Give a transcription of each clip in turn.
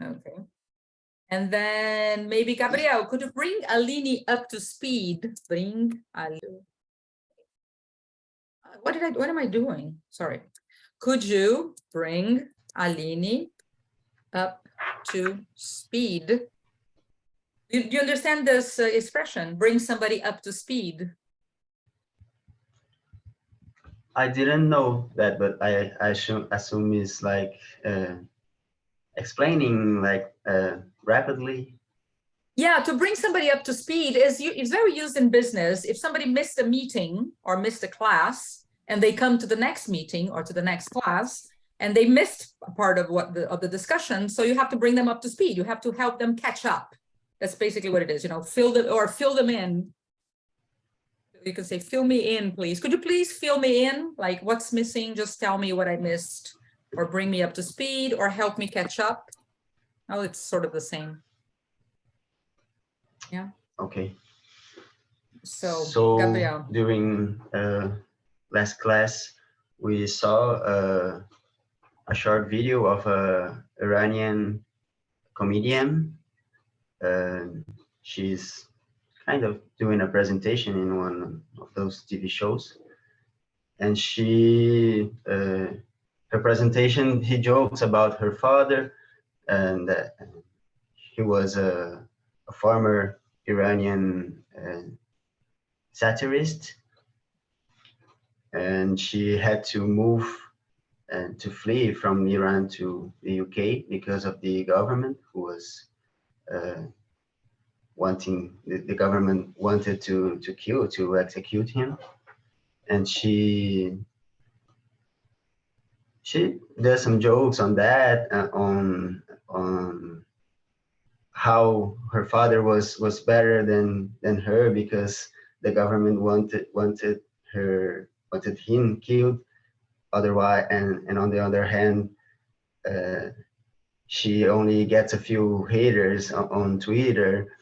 Okay. And then maybe Gabriel, could you bring Aline up to speed? Bring Aline. What am I doing? Sorry. Could you bring Aline up to speed? Do you understand this expression? Bring somebody up to speed. I didn't know that, but I should assume it's like explaining like rapidly. Yeah, to bring somebody up to speed is very used in business. If somebody missed a meeting or missed a class and they come to the next meeting or to the next class and they missed a part of the discussion, so you have to bring them up to speed. You have to help them catch up. That's basically what it is, you know, fill them in. You can say, fill me in, please. Could you please fill me in? Like, what's missing? Just tell me what I missed, or bring me up to speed, or help me catch up. Oh, it's sort of the same. Yeah. Okay. So Gabriel. During last class, we saw a short video of a Iranian comedian. She's kind of doing a presentation in one of those TV shows, and her presentation, he jokes about her father, and he was a former Iranian satirist, and she had to move and to flee from Iran to the UK because of the government who was the government wanted to execute him, and she does some jokes on that, on how her father was better than her because the government wanted him killed otherwise, and on the other hand, she only gets a few haters on Twitter.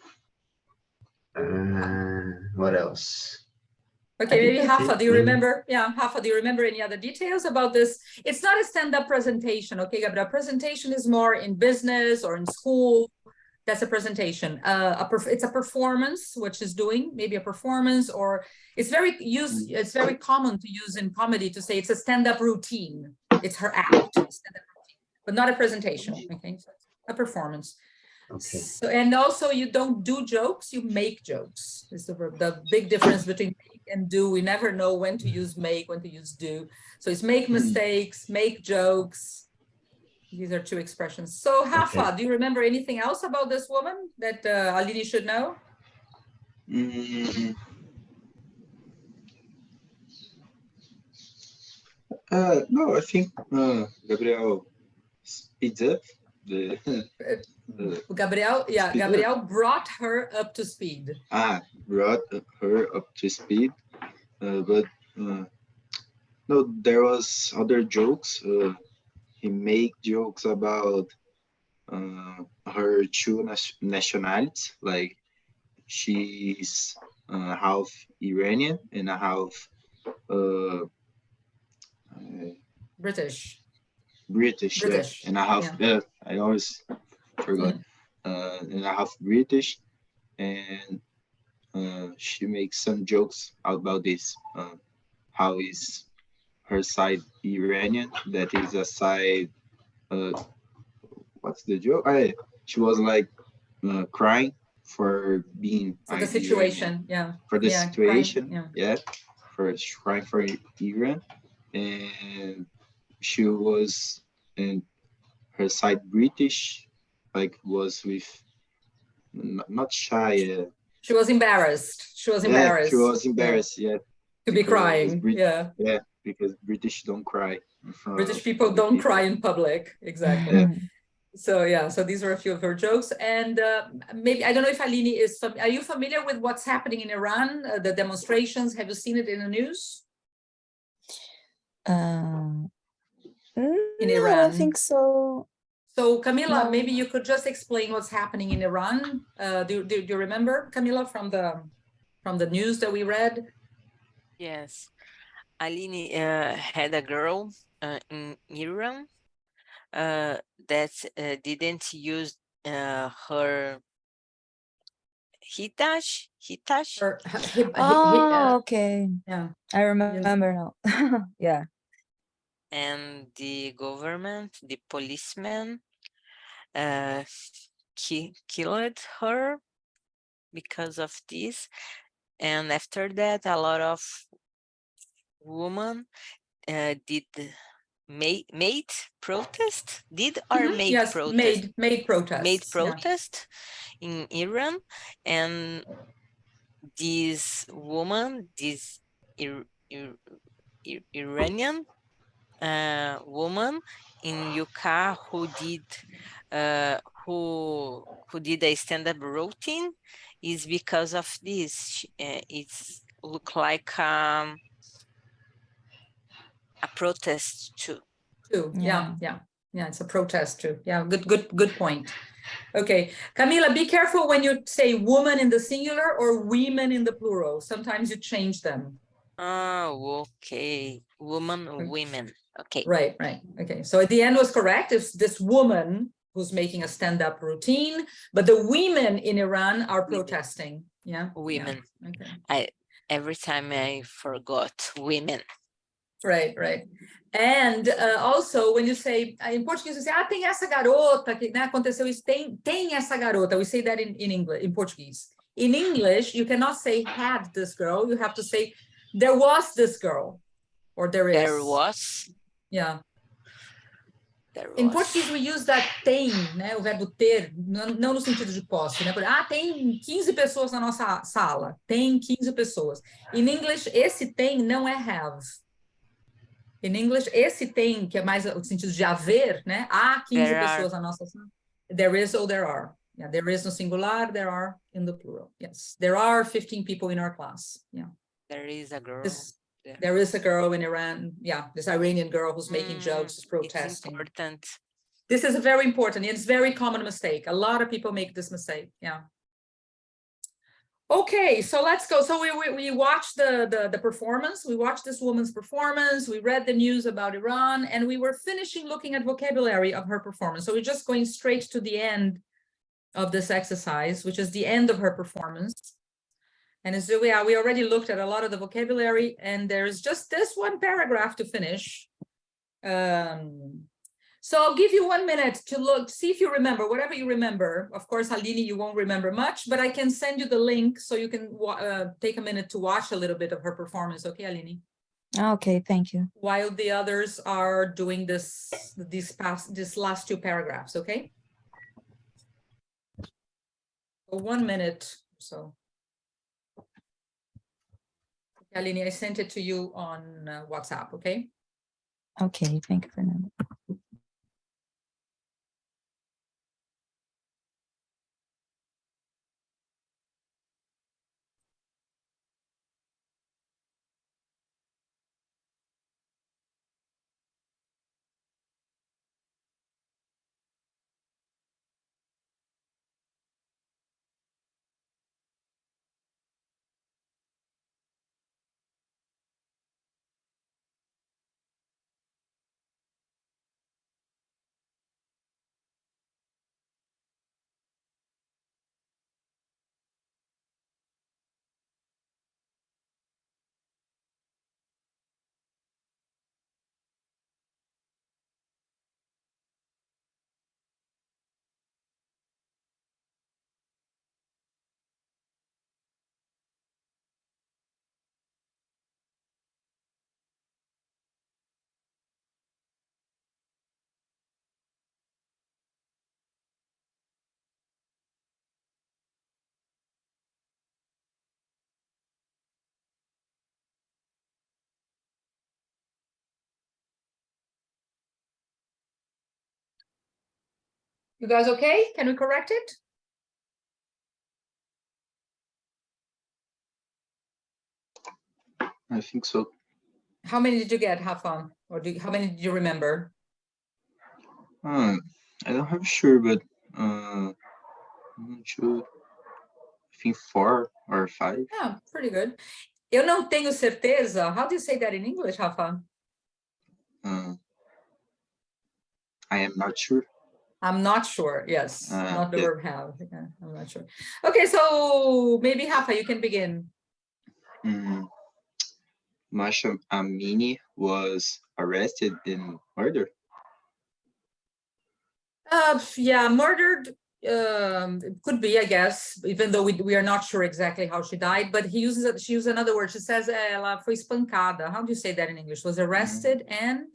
What else? Okay, maybe Rafa, do you remember? Yeah, Rafa, do you remember any other details about this? It's not a stand-up presentation, okay, Gabriel? Presentation is more in business or in school. That's a presentation. It's a performance, which is doing maybe a performance, or it's very common to use in comedy to say it's a stand-up routine. It's her act, stand-up routine, but not a presentation. Okay, so it's a performance. Okay. So, and also you don't do jokes, you make jokes. It's the big difference between make and do. We never know when to use make, when to use do. So it's make mistakes, make jokes. These are two expressions. So Rafa, do you remember anything else about this woman that Aline should know? No, I think Gabriel speeds up Gabriel brought her up to speed. Brought her up to speed, but no, there was other jokes. He make jokes about her two nationalities, like she's half Iranian and a half British. Yeah, and a half. Yeah. I always forgot. And a half British, and she makes some jokes about this. How is her side Iranian? That is a side. What's the joke? She was like crying for being for the situation. Iranian. Yeah. For the situation. Crying, yeah. For crying for Iran, and she was in her side British, like was with not shy. She was embarrassed. She was embarrassed. She was embarrassed. Yeah. To be crying. Yeah. Yeah, because British don't cry. British people don't cry in public. Exactly. So yeah, so these are a few of her jokes, and maybe I don't know if Aline is. Are you familiar with what's happening in Iran? The demonstrations. Have you seen it in the news? In Iran, I don't think so. So Camila, maybe you could just explain what's happening in Iran. Do you remember, Camila, from the news that we read? Yes, Aline had a girl in Iran that didn't use her Hitachi. Okay. Yeah, I remember now. Yeah. And the government, the policeman, killed her because of this. And after that, a lot of women did made protest. Did or made yes, protest? made protests. Made protest in Iran, and this woman, this Iranian woman in UK who did who did a stand-up routine is because of this. It's look like a protest too. Yeah. It's a protest too. Yeah, good point. Okay, Camila, be careful when you say woman in the singular or women in the plural. Sometimes you change them. Oh, okay. Woman, women. Okay. Right. Okay, so at the end was correct. It's this woman who's making a stand-up routine, but the women in Iran are protesting. Yeah. Women. Yeah. Okay. Every time I forgot women. Right. And also, when you say, in Portuguese, you say, tem essa garota, que né, aconteceu isso, tem essa garota. We say that in English, in Portuguese. In English, you cannot say had this girl. You have to say there was this girl, or there is. There was. Yeah. There In was. Portuguese, we use that tem, né, o verbo ter, não no sentido de posse, né? Tem 15 pessoas na nossa sala. Tem 15 pessoas. In English, esse tem não é have. In English, esse tem, que é mais o sentido de haver, né? Há 15 pessoas na nossa sala. There is or there are. Yeah, there is no singular, there are in the plural. Yes, there are 15 people in our class. Yeah. There is a girl. There is a girl in Iran. Yeah, this Iranian girl who's making jokes, is protesting. It's important. This is very important. It's a very common mistake. A lot of people make this mistake. Yeah. Okay, so let's go. So we watched the performance. We watched this woman's performance. We read the news about Iran, and we were finishing looking at vocabulary of her performance. So we're just going straight to the end of this exercise, which is the end of her performance. And as we already looked at a lot of the vocabulary, and there's just this one paragraph to finish. So I'll give you 1 minute to look, see if you remember, whatever you remember. Of course, Aline, you won't remember much, but I can send you the link so you can take a minute to watch a little bit of her performance. Okay, Aline? Okay, thank you. While the others are doing these last two paragraphs, okay? So 1 minute, so. Aline, I sent it to you on WhatsApp, okay? Okay, thank you, Fernanda. You guys okay? Can we correct it? I think so. How many did you get, Hafan? Or how many did you remember? I don't have sure, but I'm not sure. I think 4 or 5. Yeah, pretty good. Eu não tenho certeza. How do you say that in English, Hafan? I am not sure. I'm not sure. Yes, not the yeah. verb have. Yeah, I'm not sure. Okay, so maybe Rafa, you can begin. Masha Amini was arrested in murder. Yeah, murdered. It could be, I guess, even though we are not sure exactly how she died. But she uses another word. She says ela foi espancada. How do you say that in English? Was arrested and.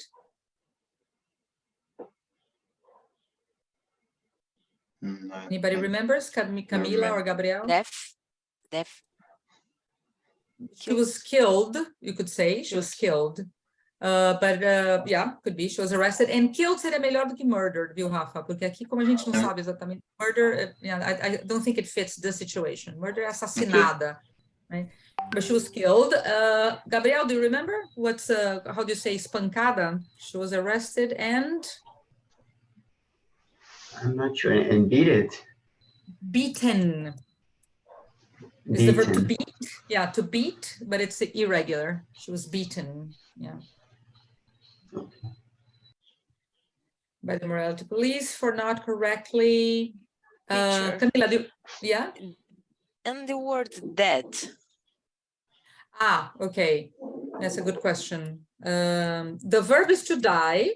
Anybody remembers? Camila or Gabriel? Death. She was killed, you could say. She was killed. But yeah, could be. She was arrested. And killed seria melhor do que murdered, viu, Rafa? Porque aqui, como a gente não sabe exatamente, murder, I don't think it fits the situation. Murder é assassinada, right? But she was killed. Gabriel, do you remember what's how do you say espancada? She was arrested and I'm not sure. And beat it. Beaten. Is the verb to beat? Yeah, to beat, but it's irregular. She was beaten. Yeah. By the morality police for not correctly. Camila, yeah? And the word dead. Ah, okay. That's a good question. The verb is to die.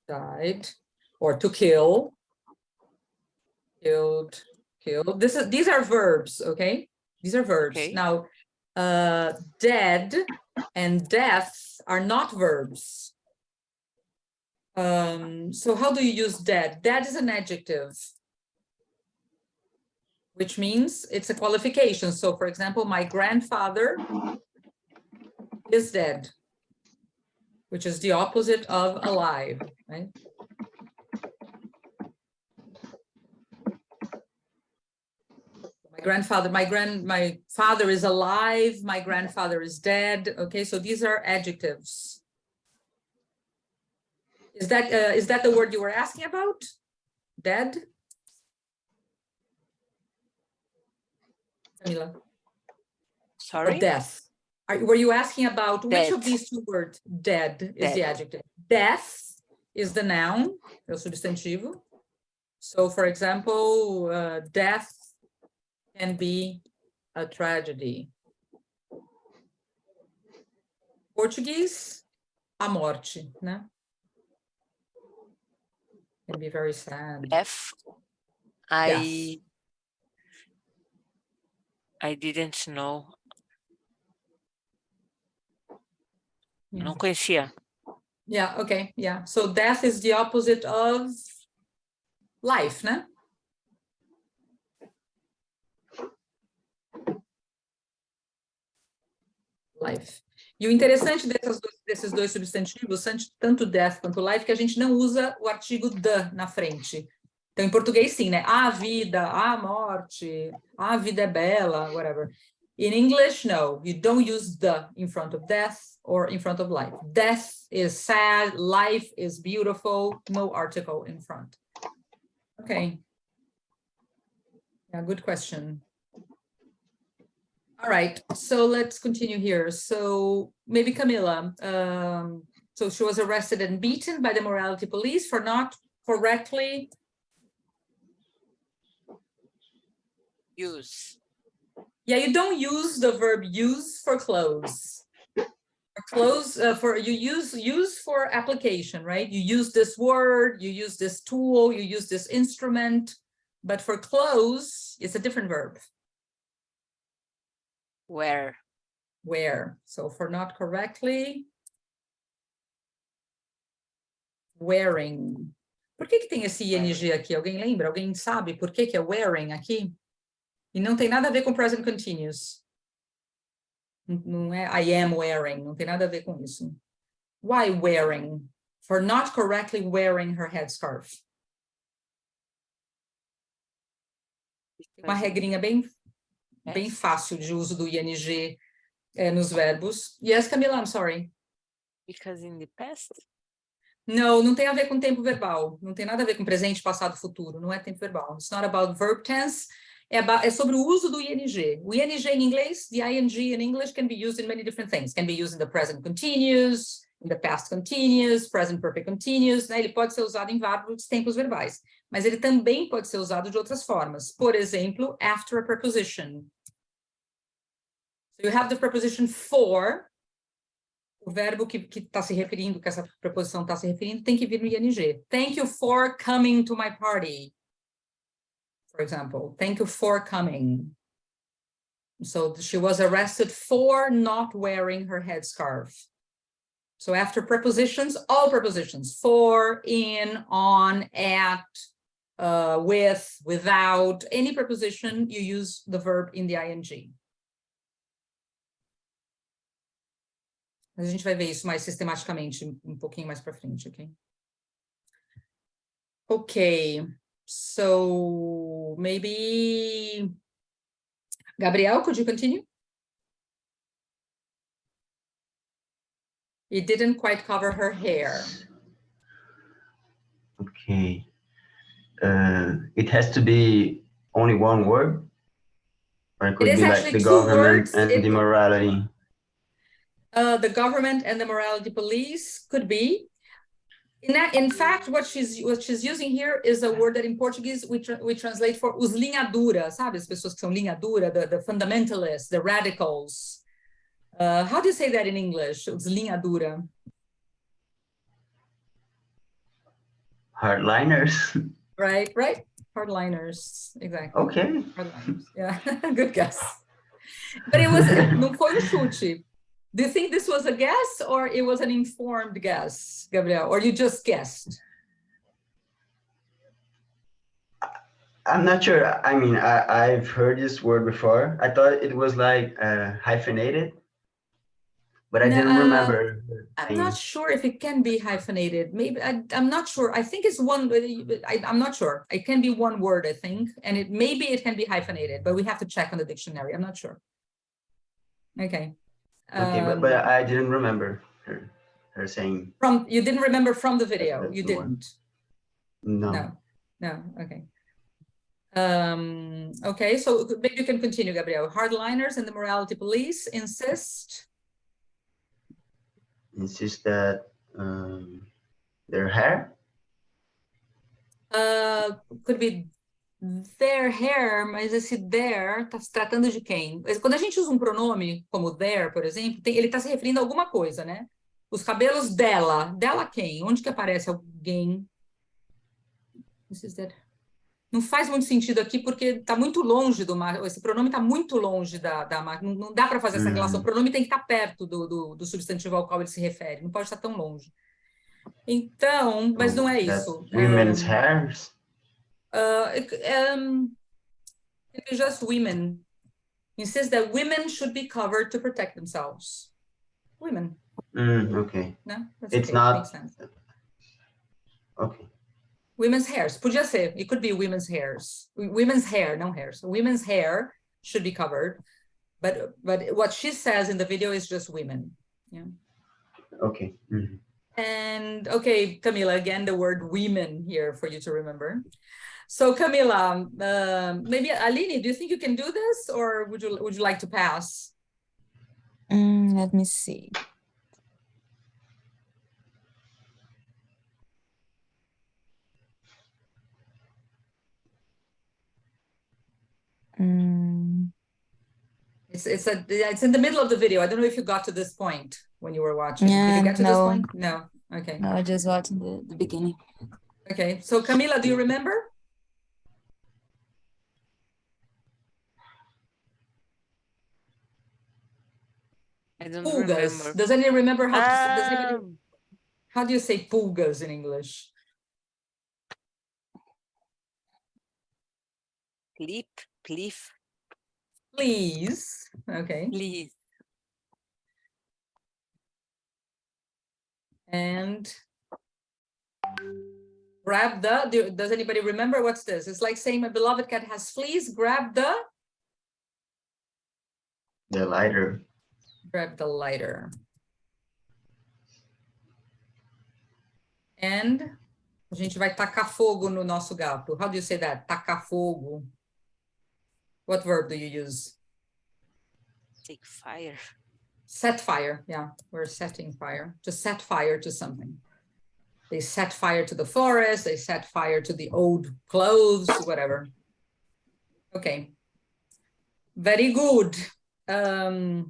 Died, or to kill. Killed. These are verbs, okay? These are verbs. Okay. Now, dead and death are not verbs. So how do you use dead? Dead is an adjective, which means it's a qualification. So, for example, my grandfather is dead, which is the opposite of alive, right? My father is alive, my grandfather is dead. Okay, so these are adjectives. Is that the word you were asking about? Dead? Camila? Sorry? Or death. Were you asking about which of these two words? Dead is the adjective. Death is the noun, o substantivo. So, for example, death can be a tragedy. Portuguese, a morte, né? Can be very sad. I didn't know. Yeah. Não conhecia. Yeah, okay, yeah. So death is the opposite of life, né? Life. E o interessante desses dois substantivos, tanto death quanto life, que a gente não usa o artigo the na frente. Então, em português, sim, né? A vida, a morte, a vida é bela, whatever. In English, no, you don't use the in front of death or in front of life. Death is sad, life is beautiful, no article in front. Okay. Yeah, good question. All right, so let's continue here. So maybe Camila, so she was arrested and beaten by the morality police for not correctly use. Yeah, you don't use the verb use for close. For close, you use for application, right? You use this word, you use this tool, you use this instrument, but for close, it's a different verb. Where. So for not correctly, wearing. Por que tem esse ing aqui? Alguém lembra? Alguém sabe por que é wearing aqui? E não tem nada a ver com present continuous. Não é I am wearing, não tem nada a ver com isso. Why wearing? For not correctly wearing her headscarf. Uma regrinha bem fácil de uso do ing nos verbos. Yes, Camila, I'm sorry. Because in the past? Não tem a ver com tempo verbal. Não tem nada a ver com presente, passado, futuro. Não é tempo verbal. It's not about verb tense. É sobre o uso do ing. O ing em inglês, the ing in English can be used in many different things. Can be used in the present continuous. in the past continuous, present perfect continuous, né? Ele pode ser usado em vários tempos verbais, mas ele também pode ser usado de outras formas. Por exemplo, after a preposition. So you have the preposition for, o verbo que está se referindo, que essa preposição está se referindo, tem que vir no ing. Thank you for coming to my party. For example, thank you for coming. So she was arrested for not wearing her headscarf. So after prepositions, all prepositions, for, in, on, at, with, without, any preposition, you use the verb in the ing. A gente vai ver isso mais sistematicamente um pouquinho mais para frente, ok? Okay, so maybe Gabriel, could you continue? It didn't quite cover her hair. Okay. It has to be only one word? Or it could be like the government and the morality? The government and the morality police could be. In fact, what she's using here is a word that in Portuguese we translate for os linha dura, sabe? As pessoas que são linha dura, the fundamentalists, the radicals. How do you say that in English? Os linha dura. Hardliners. Right. Hardliners, exactly. Okay. Hardliners. Yeah, good guess. But não foi chute. Do you think this was a guess or it was an informed guess, Gabriel, or you just guessed? I'm not sure. I mean, I've heard this word before. I thought it was like hyphenated, but I didn't remember. I'm not sure if it can be hyphenated. Maybe I'm not sure. I think it's one. I'm not sure. It can be one word, I think, and maybe it can be hyphenated, but we have to check on the dictionary. I'm not sure. Okay. Okay, but I didn't remember her saying. You didn't remember from the video. You didn't. No. Okay. Okay, so maybe you can continue, Gabriel. Hardliners and the morality police insist that their hair? Could be their hair, mas esse their está se tratando de quem? Quando a gente usa um pronome como their, por exemplo, ele está se referindo a alguma coisa, né? Os cabelos dela. Dela quem? Onde que aparece alguém? Não faz muito sentido aqui porque está muito longe esse pronome está muito longe não dá para fazer essa relação. O pronome tem que estar perto do substantivo ao qual ele se refere, não pode estar tão longe. Então, mas não é isso. Women's hairs? Just women. Insists that women should be covered to protect themselves. Women. Okay. No? That's it's okay. not. Makes sense. Okay. Women's hairs. Podia ser. It could be women's hairs. Women's hair, no hairs. Women's hair should be covered. But what she says in the video is just women. Yeah. Okay. And okay, Camila, again, the word women here for you to remember. So Camila, maybe Aline, do you think you can do this or would you like to pass? Let me see. It's in the middle of the video. I don't know if you got to this point when you were watching. Did you get to this point? No. Okay. No, I just watched the beginning. Okay. So Camila, do you remember? I don't pulgas. remember. Does anyone remember how do you say pulgas in English? Please. Okay. Please. And grab does anybody remember what's this? It's like saying my beloved cat has fleas. Grab the lighter. Grab the lighter. And a gente vai tacar fogo no nosso gato. How do you say that? Tacar fogo. What verb do you use? Take fire. Set fire, yeah, we're setting fire, to set fire to something. They set fire to the forest, they set fire to the old clothes, whatever. Okay, very good. Let's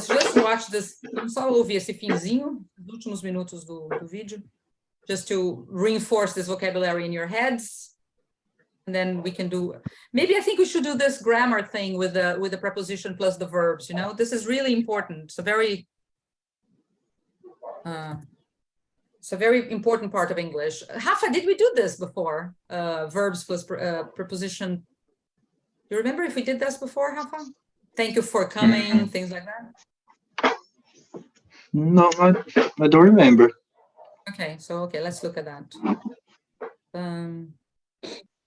just watch this. Vamos só ouvir esse finzinho, os últimos minutos do vídeo, just to reinforce this vocabulary in your heads. And then we can do, maybe I think we should do this grammar thing with the preposition plus the verbs, you know, this is really important. It's a very important part of English. Rafa, did we do this before? Verbs plus preposition. Do you remember if we did this before, Rafa? Thank you for coming, things like that. No, I don't remember. Okay, so okay, let's look at that.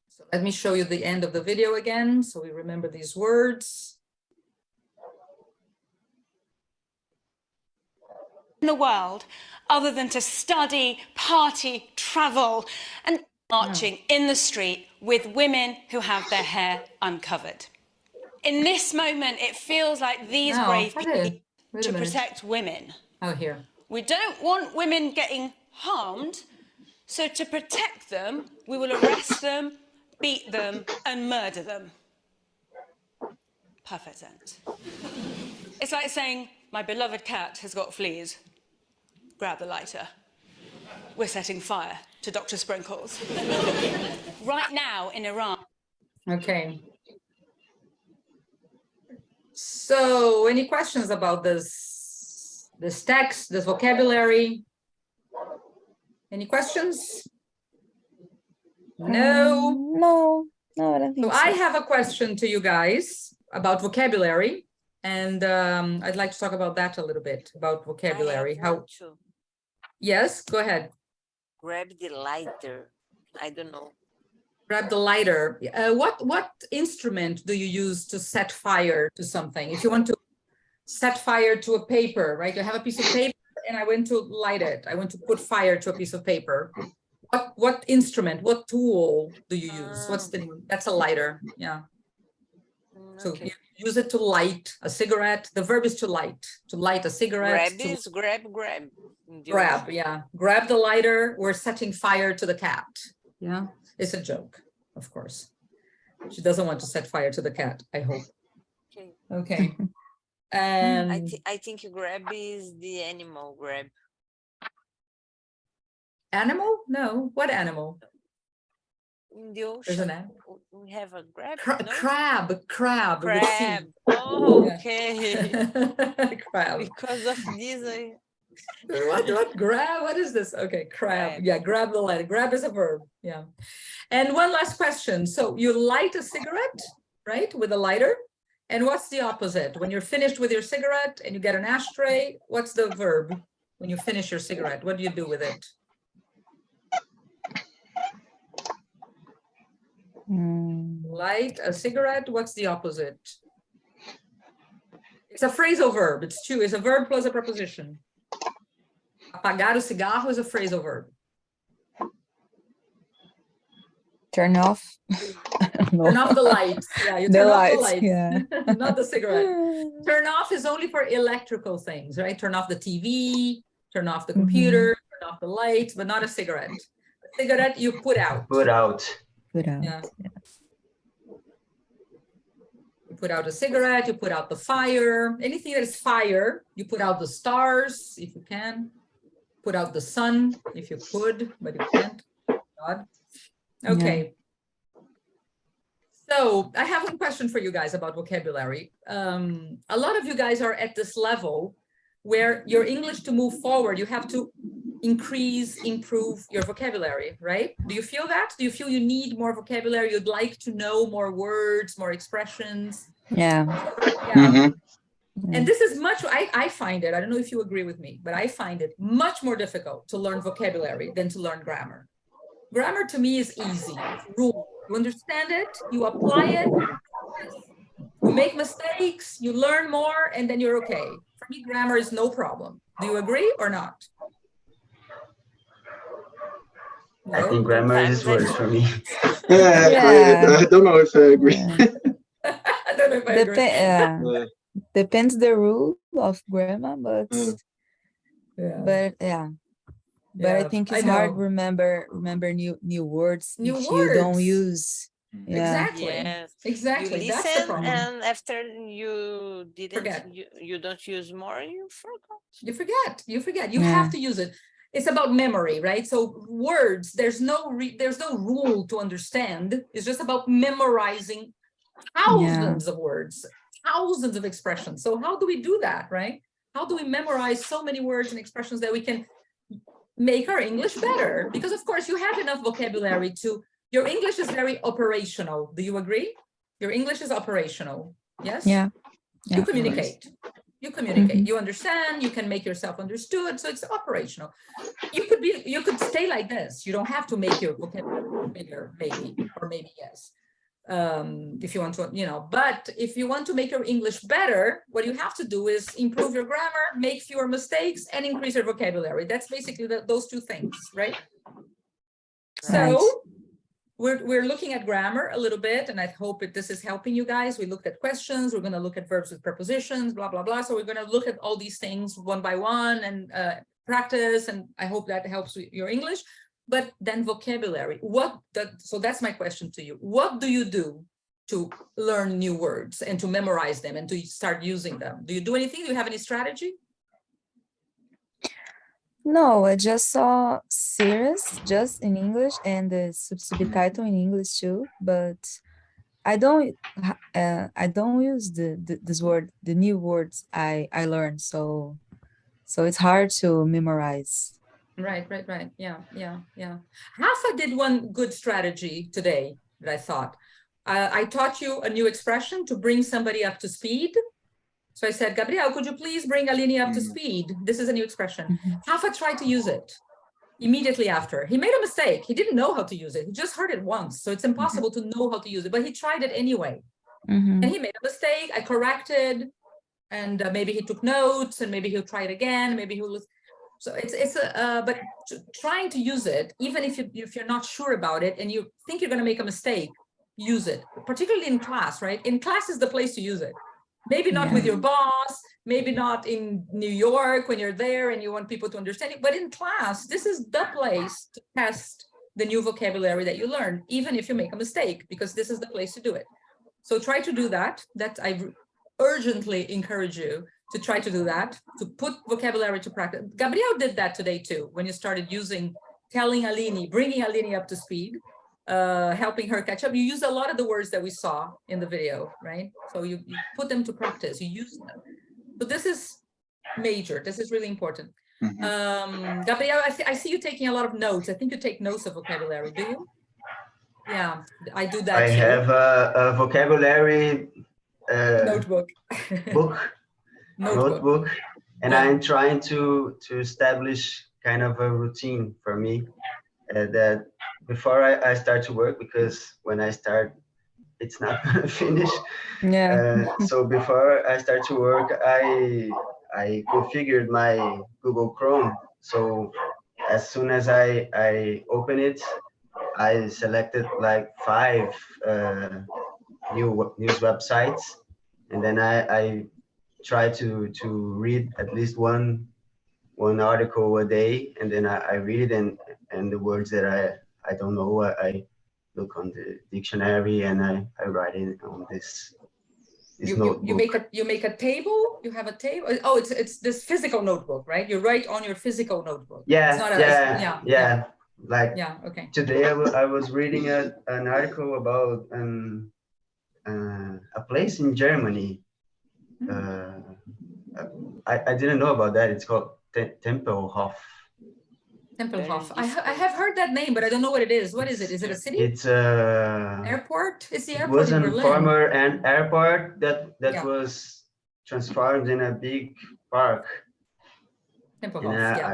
So let me show you the end of the video again, so we remember these words. In the world, other than to study, party, travel, and marching in the street with women who have their hair uncovered. In this moment, it feels like these brave people to protect women. Oh, here. We don't want women getting harmed, so to protect them, we will arrest them, beat them, and murder them. Perfect sense. It's like saying, my beloved cat has got fleas. Grab the lighter. We're setting fire to Dr. Sprinkles. Right now in Iran. Okay. So, any questions about this text, this vocabulary? Any questions? No? No, I don't think so. I have a question to you guys about vocabulary, and I'd like to talk about that a little bit, about vocabulary. Yes, go ahead. Grab the lighter. I don't know. Grab the lighter. What instrument do you use to set fire to something? If you want to set fire to a paper, right? You have a piece of paper and I went to light it. I want to put fire to a piece of paper. What instrument, what tool do you use? What's the name? That's a lighter, yeah. So you use it to light a cigarette. The verb is to light a cigarette. Grab is grab. Grab, yeah. Grab the lighter. We're setting fire to the cat. Yeah, it's a joke, of course. She doesn't want to set fire to the cat, I hope. Okay. And I think grab is the animal grab. Animal? No. What animal? In the ocean. There's an animal. We have a grab. Crab. Crab. Oh, okay. Crab. Because of this, What grab? What is this? Okay, crab. Yeah, grab the lighter. Grab is a verb. Yeah. And one last question. So you light a cigarette, right, with a lighter. And what's the opposite? When you're finished with your cigarette and you get an ashtray, what's the verb? When you finish your cigarette, what do you do with it? Light a cigarette. What's the opposite? It's a phrasal verb. It's two. It's a verb plus a preposition. Apagar o cigarro is a phrasal verb. Turn off. Turn off the light. Yeah, you turn off the light. Yeah. Not the cigarette. Turn off is only for electrical things, right? Turn off the TV, turn off the computer, turn off the lights, but not a cigarette. A cigarette you put out. Put out. Yeah. You put out a cigarette, you put out the fire. Anything that is fire, you put out the stars, if you can. Put out the sun, if you could, but you can't. God. Okay. So I have one question for you guys about vocabulary. A lot of you guys are at this level where your English, to move forward, you have to improve your vocabulary, right? Do you feel that? Do you feel you need more vocabulary? You'd like to know more words, more expressions? Yeah. And this is much, I find it, I don't know if you agree with me, but I find it much more difficult to learn vocabulary than to learn grammar. Grammar to me is easy. Rule. You understand it, you apply it, you make mistakes, you learn more, and then you're okay. For me, grammar is no problem. Do you agree or not? I think grammar is worse for me. I don't know if I agree. I don't know if I agree. Depends the rules of grammar, but yeah. But I think it's hard to remember new words if you don't use. Yeah. Exactly. Yes. Exactly. You That's the listen, problem. and after you didn't, Forget. you don't use more, you forgot. You forget. You forget. You have to use it. It's about memory, right? So words, there's no rule to understand. It's just about memorizing thousands of words, thousands of expressions. So how do we do that, right? How do we memorize so many words and expressions that we can make our English better? Because of course you have enough vocabulary to, your English is very operational. Do you agree? Your English is operational. Yes? Yeah. You communicate. You communicate, you understand, you can make yourself understood. So it's operational. You could stay like this. You don't have to make your vocabulary bigger, maybe, or maybe yes. If you want to, but if you want to make your English better, what you have to do is improve your grammar, make fewer mistakes, and increase your vocabulary. That's basically those two things, right? So we're looking at grammar a little bit, and I hope this is helping you guys. We looked at questions, we're going to look at verbs with prepositions, blah, blah, blah. So we're going to look at all these things one by one and practice, and I hope that helps with your English. But then vocabulary, so that's my question to you. What do you do to learn new words and to memorize them and to start using them? Do you do anything? Do you have any strategy? No, I just saw series just in English and the subtitle in English too, but I don't use this word, the new words I learned, so it's hard to memorize. Right. Yeah. Rafa did one good strategy today that I thought. I taught you a new expression to bring somebody up to speed. So I said, Gabriel, could you please bring Aline up to speed? This is a new expression. Rafa tried to use it immediately after. He made a mistake. He didn't know how to use it. He just heard it once. So it's impossible to know how to use it, but he tried it anyway. And he made a mistake. I corrected, and maybe he took notes, and maybe he'll try it again. Maybe he'll. So but trying to use it, even if you're not sure about it and you think you're going to make a mistake, use it, particularly in class, right? In class is the place to use it. Maybe not with your boss, maybe not in New York when you're there and you want people to understand it, but in class, this is the place to test the new vocabulary that you learn, even if you make a mistake, because this is the place to do it. So try to do that. That I urgently encourage you to try to do that, to put vocabulary to practice. Gabriel did that today too, when you started telling Aline, bringing Aline up to speed, helping her catch up. You use a lot of the words that we saw in the video, right? So you put them to practice, you use them. So this is major, this is really important. Gabriel, I see you taking a lot of notes. I think you take notes of vocabulary, do you? Yeah, I do that I too. have a vocabulary notebook. notebook, and I'm trying to establish kind of a routine for me that before I start to work, because when I start, it's not gonna finish. So before I start to work, I configured my Google Chrome. So as soon as I open it, I selected like 5 news websites, and then I try to read at least one article a day, and then I read it, and the words that I don't know, I look on the dictionary and I write it on this notebook. You make a table. You have a table. Oh, it's this physical notebook, right? You write on your physical notebook. Yeah. Like okay. Today I was reading an article about a place in Germany. I didn't know about that. It's called Tempelhof. Tempelhof. I have heard that name, but I don't know what it is. What is it? Is it a city? It's airport. It's the airport in Berlin. It was a former airport that was transformed in a big park. Tempelhof.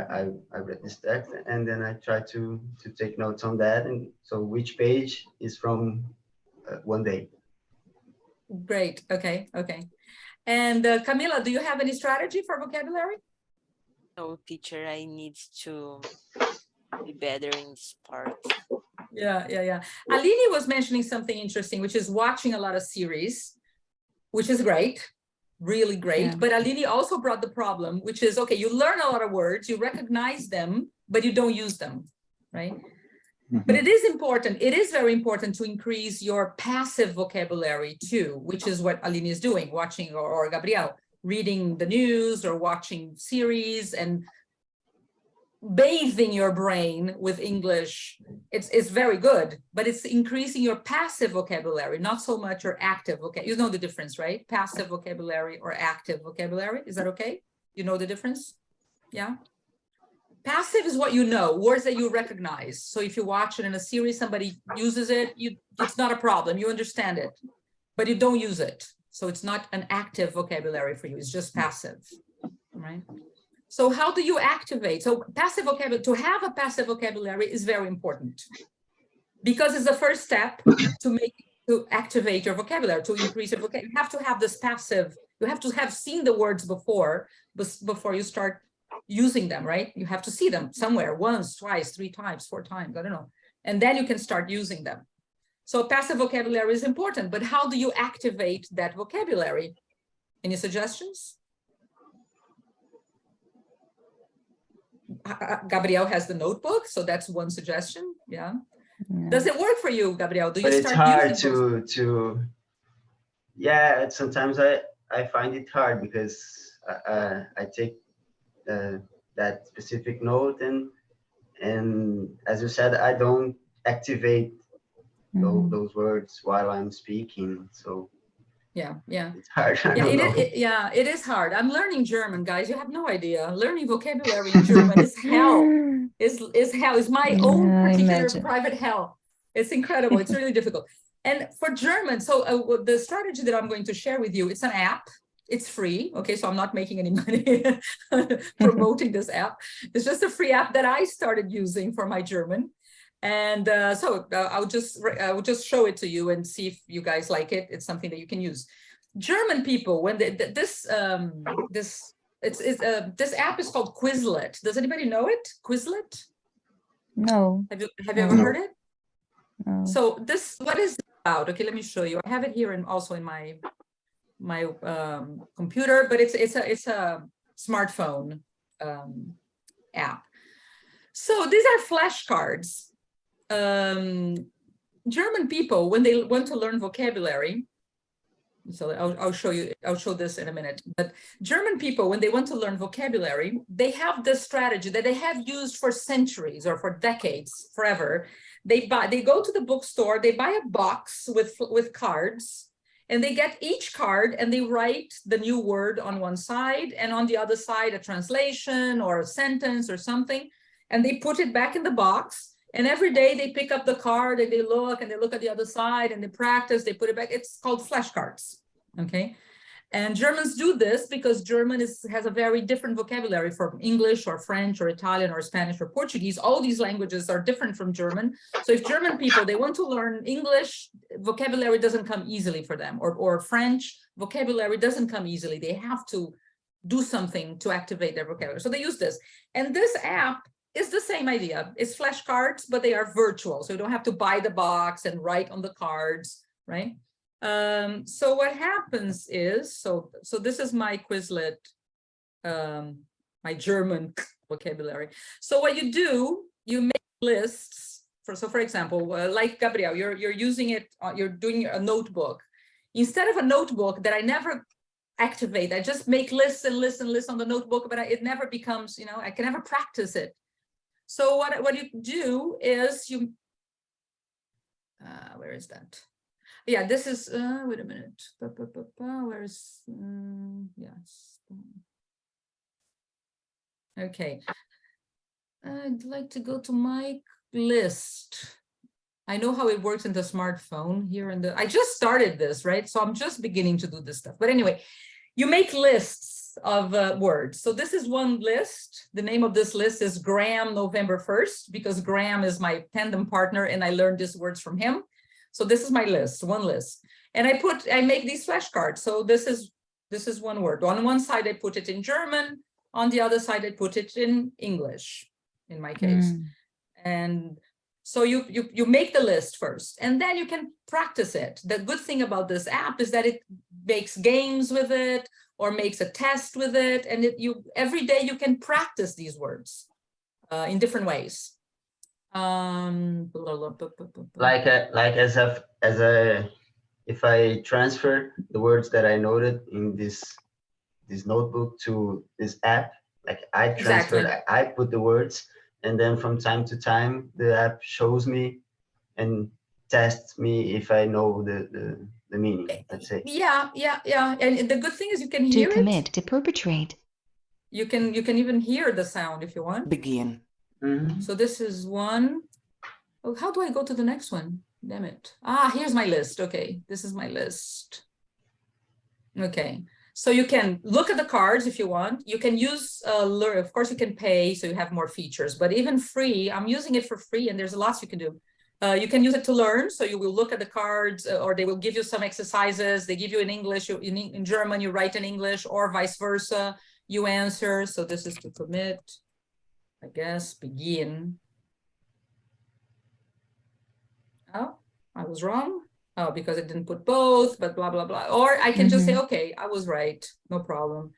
And I read this text, and then I try to take notes on that, and so which page is from one day. Great. Okay. And Camila, do you have any strategy for vocabulary? No, teacher, I need to be better in this part. Yeah. Aline was mentioning something interesting, which is watching a lot of series, which is great. really great. Yeah. But Aline also brought the problem, which is, okay, you learn a lot of words, you recognize them, but you don't use them, right? But it is important, it is very important to increase your passive vocabulary too, which is what Aline is doing, watching, or Gabriel, reading the news or watching series and bathing your brain with English. It's very good, but it's increasing your passive vocabulary, not so much your active vocabulary. You know the difference, right? Passive vocabulary or active vocabulary. Is that okay? You know the difference? Yeah. Passive is what you know, words that you recognize. So if you watch it in a series, somebody uses it, it's not a problem. You understand it, but you don't use it. So it's not an active vocabulary for you. It's just passive, right? So how do you activate? So passive vocabulary, to have a passive vocabulary is very important because it's the first step to activate your vocabulary, to increase your vocabulary. You have to have this passive, you have to have seen the words before you start using them, right? You have to see them somewhere, once, twice, 3 times, 4 times, I don't know. And then you can start using them. So passive vocabulary is important, but how do you activate that vocabulary? Any suggestions? Gabriel has the notebook, so that's one suggestion. Yeah. Does it work for you, Gabriel? Do you But start it's hard using to yeah, sometimes I find it hard because I take that specific note and as you said, I don't activate those words while I'm speaking, so yeah, it's hard. I yeah, don't know. it is hard. I'm learning German, guys. You have no idea. Learning vocabulary in German is hell. Is hell. It's my own particular private hell. It's incredible. It's really difficult. And for German, so the strategy that I'm going to share with you, it's an app. It's free. Okay, so I'm not making any money promoting this app. It's just a free app that I started using for my German. And so I will just show it to you and see if you guys like it. It's something that you can use. German people, when this app is called Quizlet. Does anybody know it? Quizlet? No. Have you ever heard it? No. So what is it about? Okay, let me show you. I have it here and also in my computer, but it's a smartphone app. So these are flashcards. German people, when they want to learn vocabulary, so I'll show this in a minute, but German people, when they want to learn vocabulary, they have this strategy that they have used for centuries or for decades, forever. They go to the bookstore, they buy a box with cards, and they get each card and they write the new word on one side and on the other side a translation or a sentence or something, and they put it back in the box. And every day they pick up the card and they look at the other side and they practice, they put it back. It's called flashcards, okay? And Germans do this because German has a very different vocabulary from English or French or Italian or Spanish or Portuguese. All these languages are different from German. So if German people, they want to learn English, vocabulary doesn't come easily for them, or French, vocabulary doesn't come easily. They have to do something to activate their vocabulary. So they use this. And this app is the same idea. It's flashcards, but they are virtual. So you don't have to buy the box and write on the cards, right? So what happens is, so this is my Quizlet, my German vocabulary. So what you do, you make lists. For example, like Gabriel, you're using it, you're doing a notebook. Instead of a notebook that I never activate, I just make lists and lists and lists on the notebook, but it never becomes, I can never practice it. So what you do is you, where is that? Yeah, this is, wait a minute. Where's, yes. Okay. I'd like to go to my list. I know how it works in the smartphone here I just started this, right? So I'm just beginning to do this stuff. But anyway, you make lists of words. So this is one list. The name of this list is Graham November 1st, because Graham is my tandem partner and I learned these words from him. So this is my list, one list. And I make these flashcards. So this is one word. On one side, I put it in German. On the other side, I put it in English, in my case. And so you make the list first, and then you can practice it. The good thing about this app is that it makes games with it, or makes a test with it. And every day you can practice these words in different ways. Like if I transfer the words that I noted in this notebook to this app, like I transferred, I put the words, and then from time to time the app shows me and tests me if I know the meaning, let's say. Yeah. And the good thing is you can hear to commit, to perpetrate. You can even hear the sound if you want. Begin. So this is one. Oh, how do I go to the next one? Damn it. Here's my list. Okay, this is my list. Okay, so you can look at the cards if you want. You can use of course you can pay, so you have more features, but even free, I'm using it for free, and there's lots you can do. You can use it to learn, so you will look at the cards, or they will give you some exercises. They give you in English, in German you write in English, or vice versa, you answer. So this is to commit, I guess, begin. Oh, I was wrong. Oh, because it didn't put both, but blah, blah, blah. Or I can just say, okay, I was right, no problem.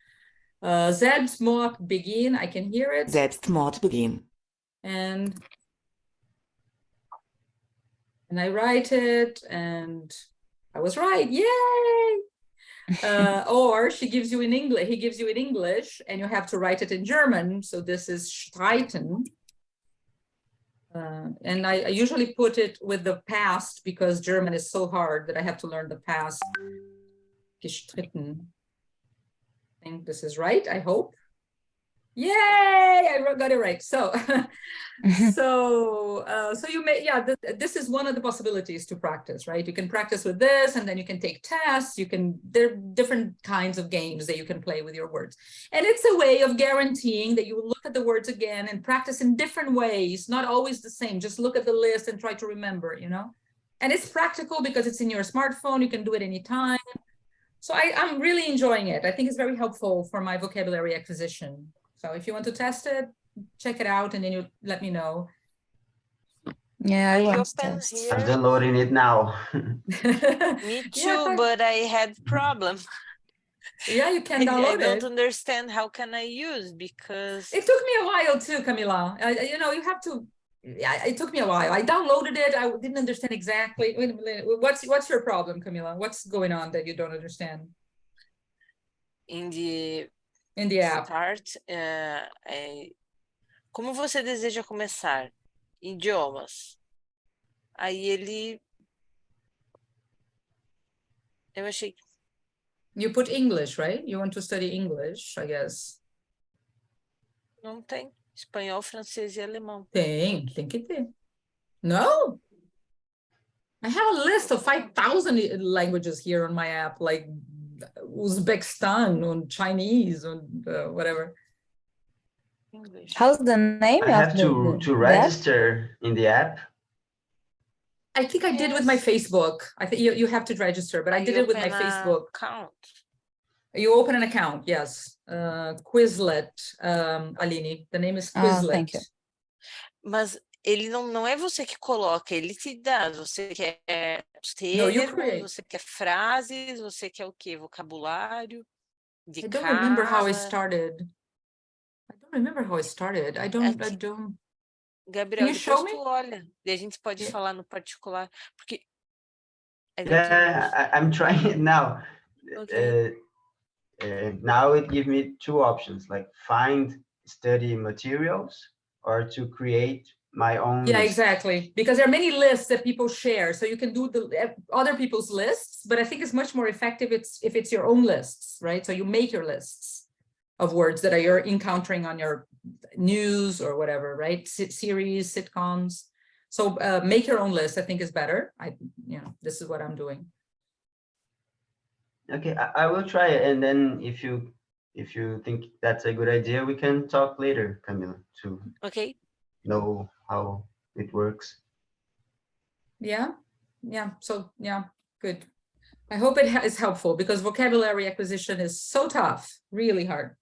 Selbstmord begin, I can hear it. Selbstmord begin. And I write it, and I was right, yay! Or she gives you in English, he gives you in English, and you have to write it in German. So this is streiten. And I usually put it with the past because German is so hard that I have to learn the past. Gestritten. I think this is right, I hope. Yay, I got it right. So, so you may, this is one of the possibilities to practice, right? You can practice with this, and then you can take tests. There are different kinds of games that you can play with your words. And it's a way of guaranteeing that you will look at the words again and practice in different ways, not always the same. Just look at the list and try to remember, you know? And it's practical because it's in your smartphone. You can do it anytime. So I'm really enjoying it. I think it's very helpful for my vocabulary acquisition. So if you want to test it, check it out, and then you let me know. Yeah, I want to test. I'm downloading it now. Me too, but I had problem. Yeah, you can download it. I don't understand how can I use, because it took me a while too, Camila. You know, you have to. Yeah, it took me a while. I downloaded it. I didn't understand exactly. Wait a minute. What's your problem, Camila? What's going on that you don't understand? In the app. Start, como você deseja começar? Idiomas. Aí ele... Eu achei... You put English, right? You want to study English, I guess. Não tem. Espanhol, francês e alemão. Tem que ter. No? I have a list of 5,000 languages here on my app, like Uzbekistan and Chinese and whatever. English. How's the name? I have to register in the app. I think I did with my Facebook. I think you have to register, but I did it with my Facebook account. You open an account, yes. Quizlet, Aline. The name is Quizlet. Thank you. Mas ele não é você que coloca, ele te dá. Você quer os termos, você quer frases, você quer o quê? Vocabulário de casa. I don't remember how it started. I don't. Gabriel, depois tu olha. E a gente pode falar no particular. Porque... I'm trying it now. Okay. Now it gives me two options, like find study materials or to create my own. Yeah, exactly. Because there are many lists that people share. So you can do the other people's lists, but I think it's much more effective if it's your own lists, right? So you make your lists of words that you're encountering on your news or whatever, right? Series, sitcoms. So make your own list, I think is better. This is what I'm doing. Okay, I will try it, and then if you think that's a good idea, we can talk later, Camila, to know how it works. Yeah. So good. I hope it is helpful because vocabulary acquisition is so tough, really hard.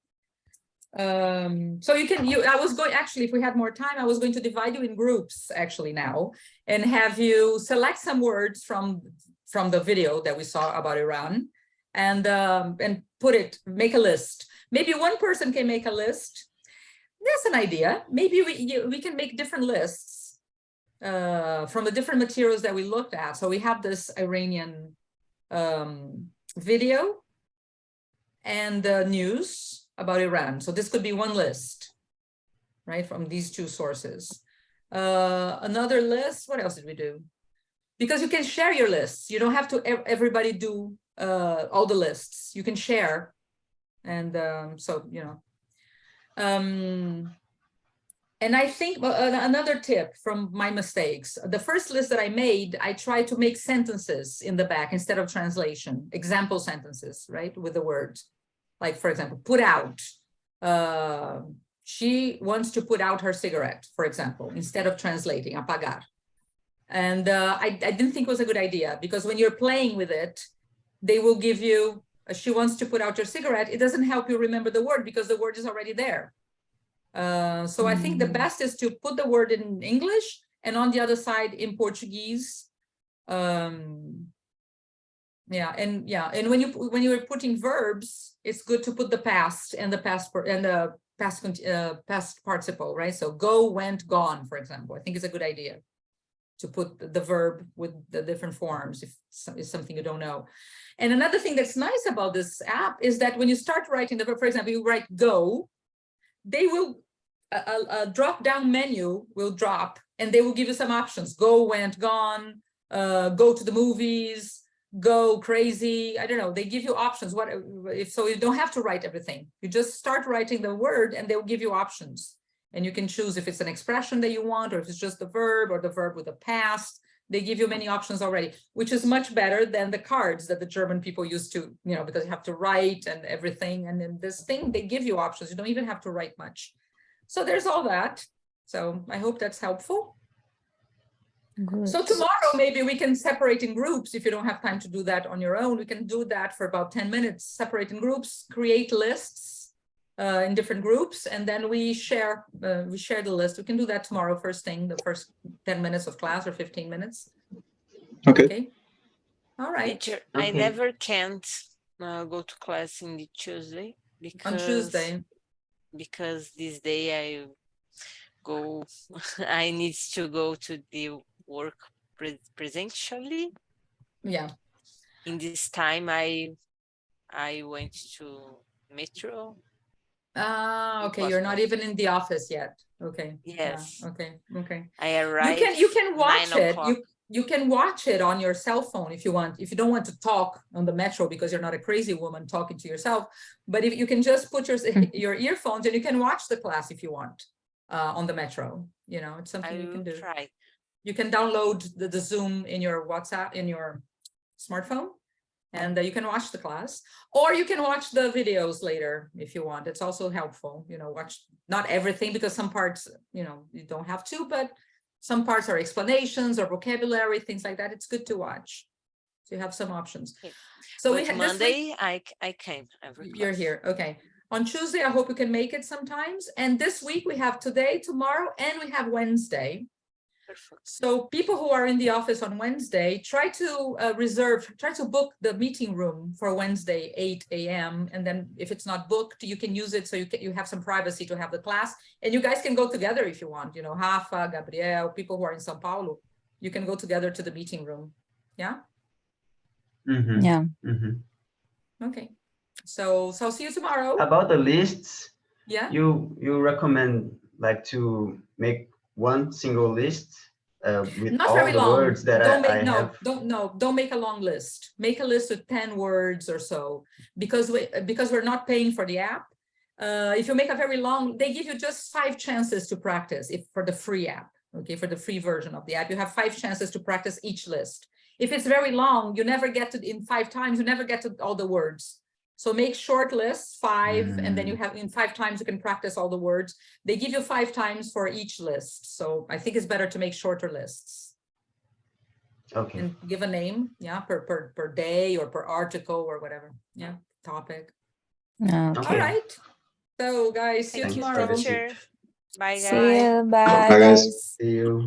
So I was going, actually, if we had more time, I was going to divide you in groups actually now and have you select some words from the video that we saw about Iran. and make a list. Maybe one person can make a list. That's an idea. Maybe we can make different lists from the different materials that we looked at. So we have this Iranian video and the news about Iran. So this could be one list, right, from these two sources. Another list, what else did we do? Because you can share your lists. You don't have to everybody do all the lists. You can share. And so, you know. And I think another tip from my mistakes, the first list that I made, I tried to make sentences in the back instead of translation, example sentences, right, with the words. Like, for example, put out. She wants to put out her cigarette, for example, instead of translating, apagar. And I didn't think it was a good idea, because when you're playing with it, they will give you, she wants to put out your cigarette. It doesn't help you remember the word because the word is already there. So I think the best is to put the word in English and on the other side in Portuguese. And when you're putting verbs, it's good to put the past and the past participle, right? So go, went, gone, for example. I think it's a good idea to put the verb with the different forms if it's something you don't know. And another thing that's nice about this app is that when you start writing the verb, for example, you write go, they will, a drop-down menu will drop and they will give you some options. Go, went, gone, go to the movies, go crazy. I don't know, they give you options. So you don't have to write everything. You just start writing the word and they'll give you options. And you can choose if it's an expression that you want, or if it's just the verb or the verb with a past. They give you many options already, which is much better than the cards that the German people used to, you know, because you have to write and everything. And in this thing, they give you options. You don't even have to write much. So there's all that. So I hope that's helpful. Good. So tomorrow, maybe we can separate in groups. If you don't have time to do that on your own, we can do that for about 10 minutes, separate in groups, create lists in different groups, and then we share the list. We can do that tomorrow, first thing, the first 10 minutes of class or 15 minutes. Okay. All right. Teacher, okay. I never can't go to class in the Tuesday because on Tuesday, because this day I need to go to the work presentially. Yeah. In this time, I went to metro. Okay. You're not even in the office yet. Okay. Yes. Yeah. Okay. Okay. I arrived. You can watch it. You can watch it on your cell phone if you want. If you don't want to talk on the metro because you're not a crazy woman talking to yourself, but if you can just put your earphones and you can watch the class if you want on the metro. You know, it's something you can do. Try. You can download the Zoom in your WhatsApp, in your smartphone, and you can watch the class, or you can watch the videos later if you want. It's also helpful, you know, watch not everything because some parts, you know, you don't have to, but some parts are explanations or vocabulary, things like that. It's good to watch. So you have some options. Okay. So but Monday, I came. You're here. Okay. On Tuesday, I hope you can make it sometimes. And this week we have today, tomorrow, and we have Wednesday. Perfect. So people who are in the office on Wednesday, try to try to book the meeting room for Wednesday, 8 a.m. And then if it's not booked, you can use it so you have some privacy to have the class. And you guys can go together if you want, you know, Rafa, Gabriel, people who are in Sao Paulo, you can go together to the meeting room. Yeah? Mm-hmm. Yeah. Mm-hmm. Okay. So I'll see you tomorrow. About the lists, yeah, you recommend like to make one single list with not all very the long. words that don't make a long list. Make a list with 10 words or so, because we're not paying for the app. If you make a very long, they give you just 5 chances to practice for the free app. Okay, for the free version of the app, you have 5 chances to practice each list. If it's very long, you never get to, in 5 times, you never get to all the words. So make short lists, 5, and then you have in 5 times you can practice all the words. They give you 5 times for each list. So I think it's better to make shorter lists. Okay. And give a name, yeah, per day or per article or whatever. Yeah, topic. Okay. All right. So guys, see you tomorrow. Bye guys. See you. Bye, Bye, guys. guys. See you.